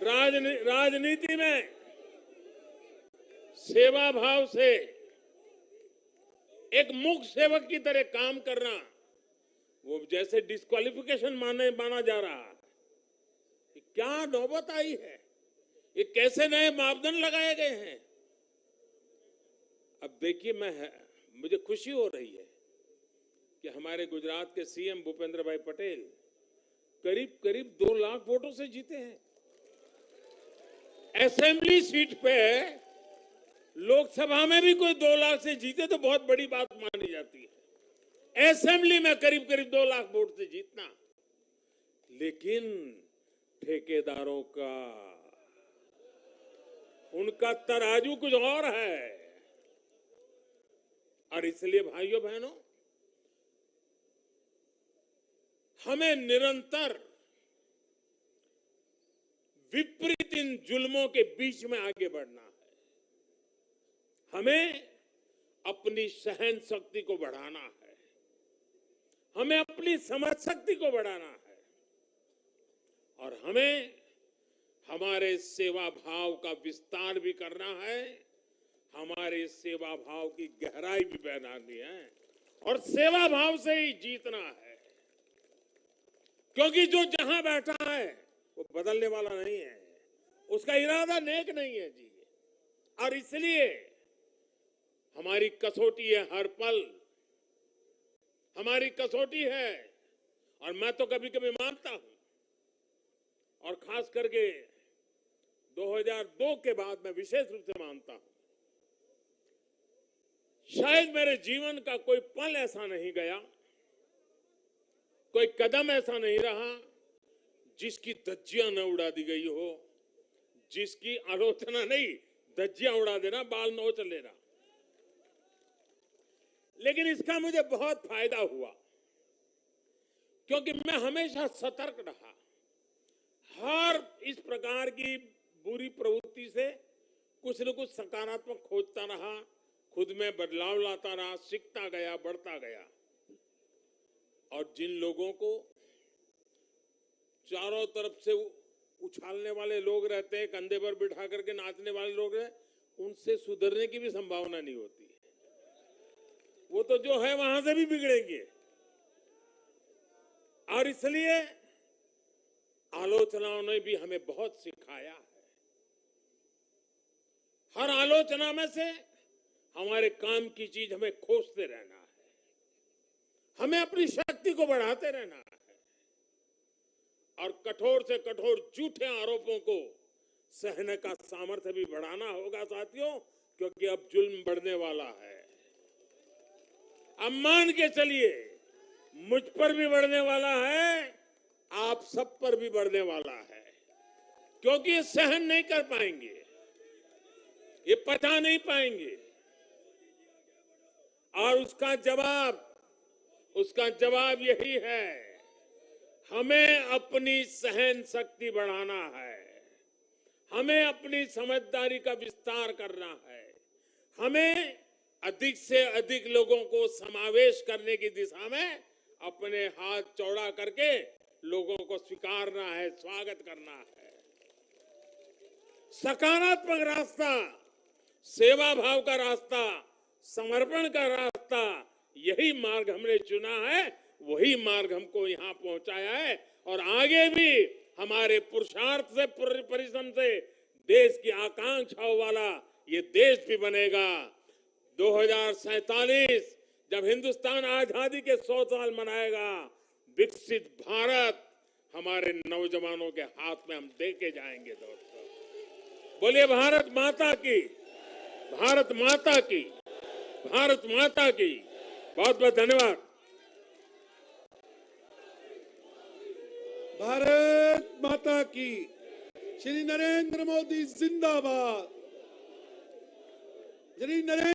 राजनीति में सेवा भाव से एक मूक सेवक की तरह काम करना, वो जैसे डिस्क्वालिफिकेशन माना जा रहा है। क्या नौबत आई है, ये कैसे नए मापदंड लगाए गए हैं। अब देखिए, मुझे खुशी हो रही है कि हमारे गुजरात के सीएम भूपेंद्र भाई पटेल करीब करीब 2 लाख वोटों से जीते हैं। असेंबली सीट पे लोकसभा में भी कोई 2 लाख से जीते तो बहुत बड़ी बात मानी जाती है। असेंबली में करीब करीब 2 लाख वोट से जीतना, लेकिन ठेकेदारों का, उनका तराजू कुछ और है। और इसलिए भाइयों बहनों, हमें निरंतर विपरीत इन जुल्मों के बीच में आगे बढ़ना है। हमें अपनी सहन शक्ति को बढ़ाना है, हमें अपनी समझ शक्ति को बढ़ाना है, और हमें हमारे सेवा भाव का विस्तार भी करना है, हमारे सेवा भाव की गहराई भी बढ़ानी है, और सेवा भाव से ही जीतना है। क्योंकि जो जहां बैठा है वो बदलने वाला नहीं है, उसका इरादा नेक नहीं है जी। और इसलिए हमारी कसौटी है, हर पल हमारी कसौटी है। और मैं तो कभी कभी मानता हूं, और खास करके 2002 के बाद मैं विशेष रूप से मानता हूं, शायद मेरे जीवन का कोई पल ऐसा नहीं गया, कोई कदम ऐसा नहीं रहा जिसकी धज्जियां न उड़ा दी गई हो, जिसकी आलोचना नहीं, धज्जियां उड़ा देना, बाल नोच लेना। लेकिन इसका मुझे बहुत फायदा हुआ, क्योंकि मैं हमेशा सतर्क रहा। हर इस प्रकार की बुरी प्रवृत्ति से कुछ न कुछ सकारात्मक खोजता रहा, खुद में बदलाव लाता रहा, सीखता गया, बढ़ता गया। और जिन लोगों को चारों तरफ से उछालने वाले लोग रहते हैं, कंधे पर बिठा करके नाचने वाले लोग हैं, उनसे सुधरने की भी संभावना नहीं होती। वो तो जो है वहां से भी बिगड़ेंगे। और इसलिए आलोचनाओं ने भी हमें बहुत सिखाया है। हर आलोचना में से हमारे काम की चीज हमें खोजते रहना है, हमें अपनी शक्ति को बढ़ाते रहना है, और कठोर से कठोर झूठे आरोपों को सहने का सामर्थ्य भी बढ़ाना होगा साथियों, क्योंकि अब जुल्म बढ़ने वाला है। अब मान के चलिए, मुझ पर भी बढ़ने वाला है, आप सब पर भी बढ़ने वाला है, क्योंकि ये सहन नहीं कर पाएंगे, ये पचा नहीं पाएंगे। और उसका जवाब यही है, हमें अपनी सहन शक्ति बढ़ाना है, हमें अपनी समझदारी का विस्तार करना है, हमें अधिक से अधिक लोगों को समावेश करने की दिशा में अपने हाथ चौड़ा करके लोगों को स्वीकारना है, स्वागत करना है। सकारात्मक रास्ता, सेवा भाव का रास्ता, समर्पण का रास्ता, यही मार्ग हमने चुना है, वही मार्ग हमको यहाँ पहुंचाया है। और आगे भी हमारे पुरुषार्थ से, परिश्रम से देश की आकांक्षाओं वाला ये देश भी बनेगा। 2047 जब हिंदुस्तान आजादी के 100 साल मनाएगा, विकसित भारत हमारे नौजवानों के हाथ में हम देके जाएंगे। दोस्तों, बोलिए भारत माता की, भारत माता की, भारत माता की। बहुत बहुत धन्यवाद। भारत माता की। श्री नरेंद्र मोदी जिंदाबाद। श्री नरेंद्र